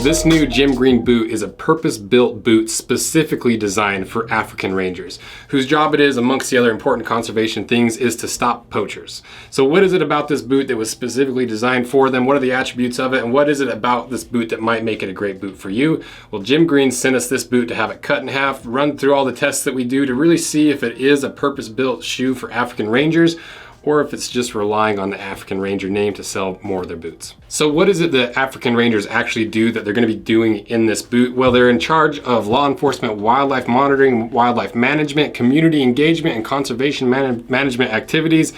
This new Jim Green boot is a purpose-built boot specifically designed for African Rangers, whose job it is, amongst the other important conservation things, is to stop poachers. So what is it about this boot that was specifically designed for them? What are the attributes of it? And what is it about this boot that might make it a great boot for you? Well, Jim Green sent us this boot to have it cut in half, run through all the tests that we do to really see if it is a purpose-built shoe for African Rangers, or if it's just relying on the African Ranger name to sell more of their boots. So what is it that African Rangers actually do that they're going to be doing in this boot? Well, they're in charge of law enforcement, wildlife monitoring, wildlife management, community engagement, and conservation management activities,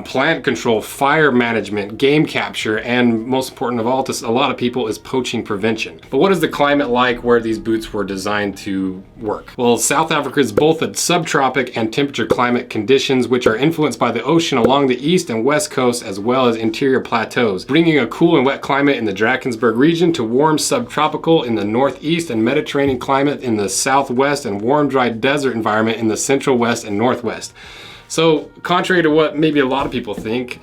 plant control, fire management, game capture, and most important of all to a lot of people is poaching prevention. But what is the climate like where these boots were designed to work? Well, South Africa is both a subtropic and temperature climate conditions which are influenced by the ocean along the east and west coast as well as interior plateaus, bringing a cool and wet climate in the Drakensberg region to warm subtropical in the northeast and Mediterranean climate in the southwest and warm dry desert environment in the central west and northwest. So contrary to what maybe a lot of people think,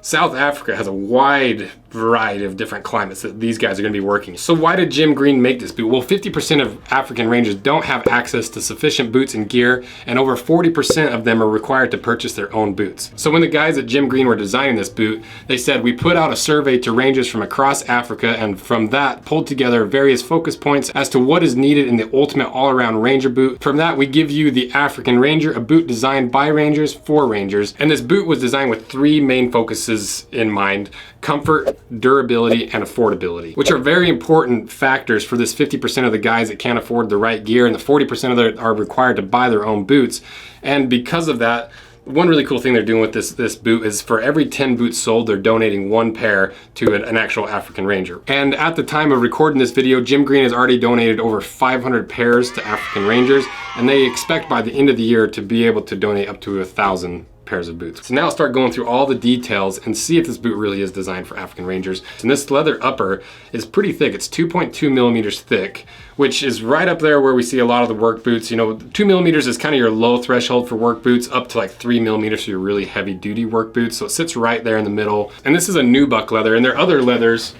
South Africa has a wide variety of different climates that these guys are going to be working. So why did Jim Green make this boot? Well, 50% of African Rangers don't have access to sufficient boots and gear, and over 40% of them are required to purchase their own boots. So when the guys at Jim Green were designing this boot, they said, we put out a survey to rangers from across Africa, and from that pulled together various focus points as to what is needed in the ultimate all-around ranger boot. From that, we give you the African Ranger, a boot designed by rangers for rangers. And this boot was designed with three main focuses in mind: comfort, durability, and affordability, which are very important factors for this 50% of the guys that can't afford the right gear, and the 40% of them are required to buy their own boots. And because of that, one really cool thing they're doing with this boot is for every 10 boots sold, they're donating one pair to an actual African Ranger. And at the time of recording this video, Jim Green has already donated over 500 pairs to African Rangers, and they expect by the end of the year to be able to donate up to 1,000 pairs of boots. So now I'll start going through all the details and see if this boot really is designed for African Rangers. And this leather upper is pretty thick. It's 2.2 millimeters thick, which is right up there where we see a lot of the work boots. You know, 2 millimeters is kind of your low threshold for work boots, up to like 3 millimeters for your really heavy duty work boots. So it sits right there in the middle. And this is a nubuck leather, and their other leathers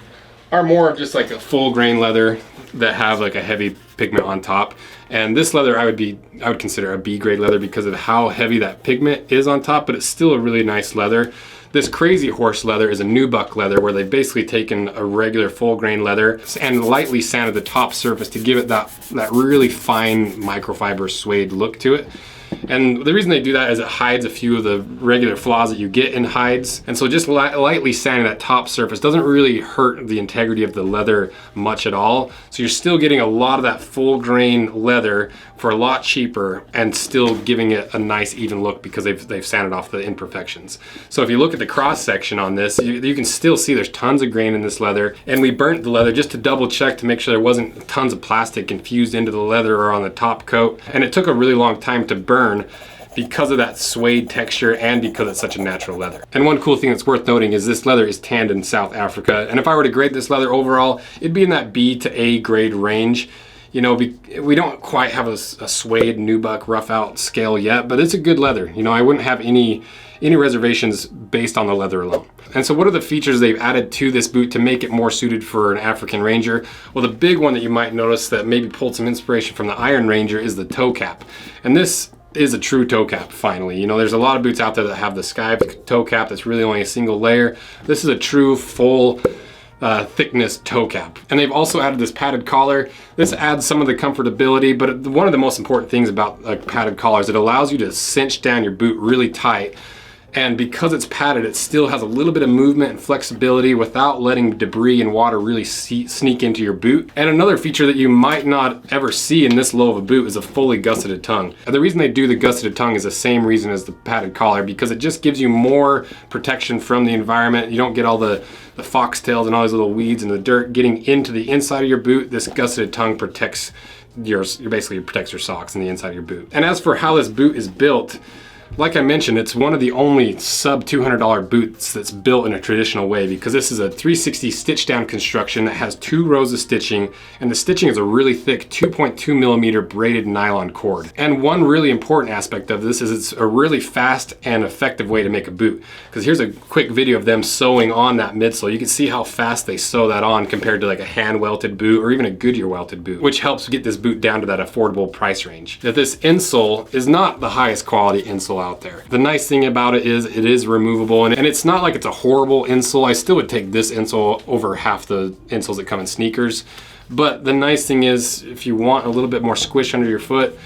are more of just like a full grain leather that have like a heavy pigment on top. And this leather I would consider a B grade leather because of how heavy that pigment is on top, but it's still a really nice leather. This Crazy Horse leather is a nubuck leather where they've basically taken a regular full grain leather and lightly sanded the top surface to give it that really fine microfiber suede look to it. And the reason they do that is it hides a few of the regular flaws that you get in hides. And so just lightly sanding that top surface doesn't really hurt the integrity of the leather much at all. So you're still getting a lot of that full grain leather for a lot cheaper and still giving it a nice even look because they've sanded off the imperfections. So if you look at the cross section on this, you can still see there's tons of grain in this leather. And we burnt the leather just to double check to make sure there wasn't tons of plastic infused into the leather or on the top coat. And it took a really long time to burn because of that suede texture and because it's such a natural leather. And one cool thing that's worth noting is this leather is tanned in South Africa. And if I were to grade this leather overall, it'd be in that B to A grade range. You know, we don't quite have a suede nubuck rough out scale yet, but it's a good leather. You know, I wouldn't have any reservations based on the leather alone. And so what are the features they've added to this boot to make it more suited for an African Ranger? Well, the big one that you might notice that maybe pulled some inspiration from the Iron Ranger is the toe cap. And this is a true toe cap, finally. You know, there's a lot of boots out there that have the sky toe cap that's really only a single layer. This is a true full thickness toe cap. And they've also added this padded collar. This adds some of the comfortability, but one of the most important things about a padded collar is it allows you to cinch down your boot really tight. And because it's padded, it still has a little bit of movement and flexibility without letting debris and water really sneak into your boot. And another feature that you might not ever see in this low of a boot is a fully gusseted tongue. And the reason they do the gusseted tongue is the same reason as the padded collar, because it just gives you more protection from the environment. You don't get all the foxtails and all these little weeds and the dirt getting into the inside of your boot. This gusseted tongue protects basically protects your socks and the inside of your boot. And as for how this boot is built, Like I mentioned, it's one of the only sub $200 boots that's built in a traditional way, because this is a 360 stitch down construction that has 2 rows of stitching, and the stitching is a really thick 2.2 millimeter braided nylon cord. And one really important aspect of this is it's a really fast and effective way to make a boot, because here's a quick video of them sewing on that midsole. You can see how fast they sew that on compared to like a hand welted boot or even a Goodyear welted boot, which helps get this boot down to that affordable price range. Now, this insole is not the highest quality insole out there. The nice thing about it is removable, and it's not like it's a horrible insole. I still would take this insole over half the insoles that come in sneakers. But the nice thing is, if you want a little bit more squish under your foot,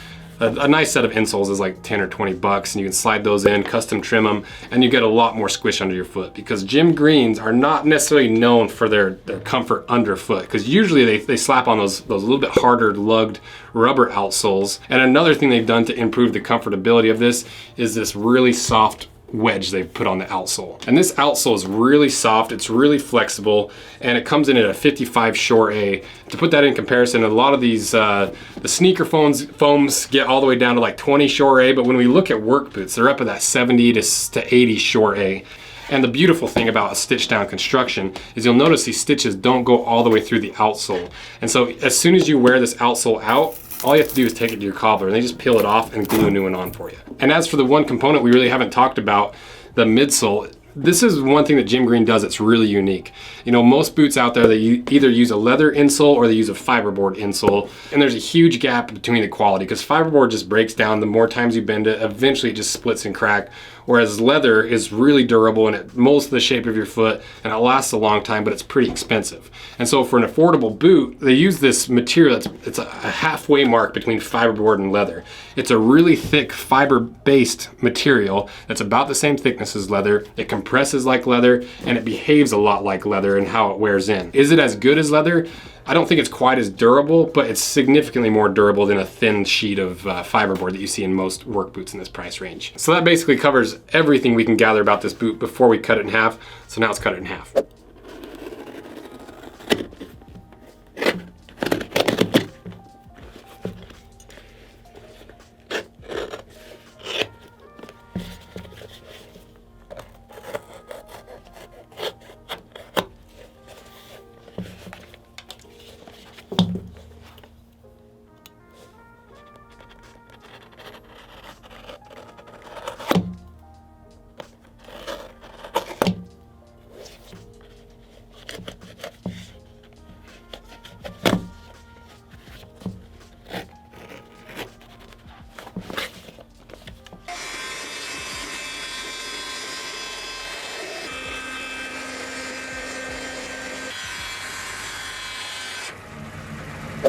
a nice set of insoles is like 10 or 20 bucks, and you can slide those in, custom trim them, and you get a lot more squish under your foot, because Jim Greens are not necessarily known for their comfort underfoot, because usually they slap on those little bit harder lugged rubber outsoles. And another thing they've done to improve the comfortability of this is this really soft wedge they've put on the outsole. And this outsole is really soft, it's really flexible, and it comes in at a 55 short A. To put that in comparison, a lot of these, the sneaker foams get all the way down to like 20 short A, but when we look at work boots, they're up at that 70 to 80 short A. And the beautiful thing about a stitch down construction is you'll notice these stitches don't go all the way through the outsole. And so as soon as you wear this outsole out, all you have to do is take it to your cobbler and they just peel it off and glue a new one on for you. And as for the one component we really haven't talked about, the midsole, this is one thing that Jim Green does that's really unique. You know, most boots out there, they either use a leather insole or they use a fiberboard insole. And there's a huge gap between the quality, because fiberboard just breaks down. The more times you bend it, eventually it just splits and cracks. Whereas leather is really durable and it molds to the shape of your foot and it lasts a long time, but it's pretty expensive. And so for an affordable boot, they use this material it's a halfway mark between fiberboard and leather. It's a really thick fiber-based material that's about the same thickness as leather. It compresses like leather and it behaves a lot like leather in how it wears in. Is it as good as leather? I don't think it's quite as durable, but it's significantly more durable than a thin sheet of fiberboard that you see in most work boots in this price range. So that basically covers everything we can gather about this boot before we cut it in half. So now let's cut it in half.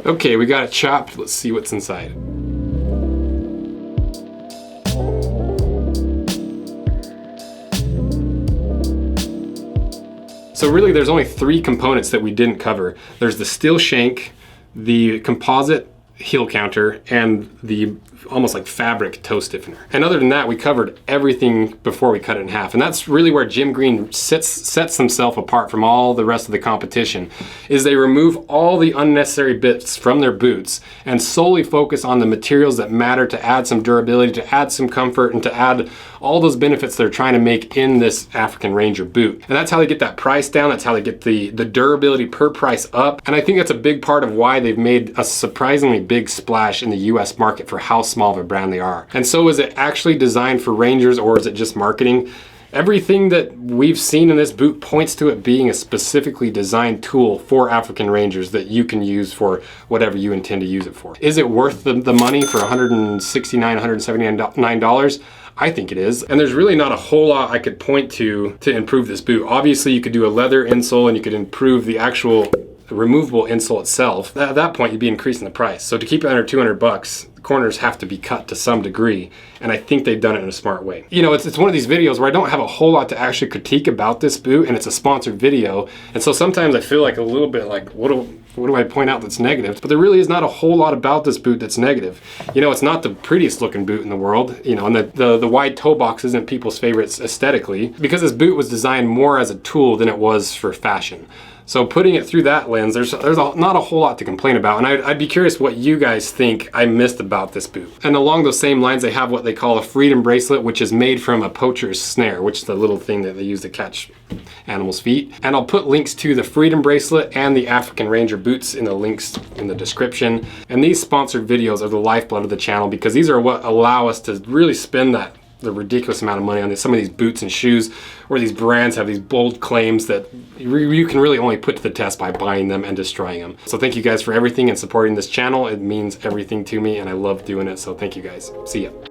Okay, we got it chopped. Let's see what's inside. So really there's only 3 components that we didn't cover. There's the steel shank, the composite heel counter, and the almost like fabric toe stiffener. And other than that, we covered everything before we cut it in half. And that's really where Jim Green sets himself apart from all the rest of the competition, is they remove all the unnecessary bits from their boots and solely focus on the materials that matter to add some durability, to add some comfort, and to add all those benefits they're trying to make in this African Ranger boot. And that's how they get that price down. That's how they get the durability per price up. And I think that's a big part of why they've made a surprisingly big splash in the US market for how small of a brand they are. And so is it actually designed for Rangers, or is it just marketing? Everything that we've seen in this boot points to it being a specifically designed tool for African Rangers that you can use for whatever you intend to use it for. Is it worth the money for $169, $179? I think it is. And there's really not a whole lot I could point to improve this boot. Obviously you could do a leather insole and you could improve the actual removable insole itself. At that point you'd be increasing the price. So to keep it under 200 bucks, the corners have to be cut to some degree, and I think they've done it in a smart way. You know, it's one of these videos where I don't have a whole lot to actually critique about this boot, and it's a sponsored video, and so sometimes I feel like a little bit like, what do I point out that's negative? But there really is not a whole lot about this boot that's negative. You know, it's not the prettiest looking boot in the world, you know, and the wide toe box isn't people's favorites aesthetically, because this boot was designed more as a tool than it was for fashion. So putting it through that lens, there's not a whole lot to complain about. And I'd be curious what you guys think I missed about this boot. And along those same lines, they have what they call a freedom bracelet, which is made from a poacher's snare, which is the little thing that they use to catch animals' feet. And I'll put links to the freedom bracelet and the African Ranger boots in the links in the description. And these sponsored videos are the lifeblood of the channel, because these are what allow us to really spend the ridiculous amount of money on some of these boots and shoes, where these brands have these bold claims that you can really only put to the test by buying them and destroying them. So thank you guys for everything and supporting this channel. It means everything to me and I love doing it. So thank you guys. See ya.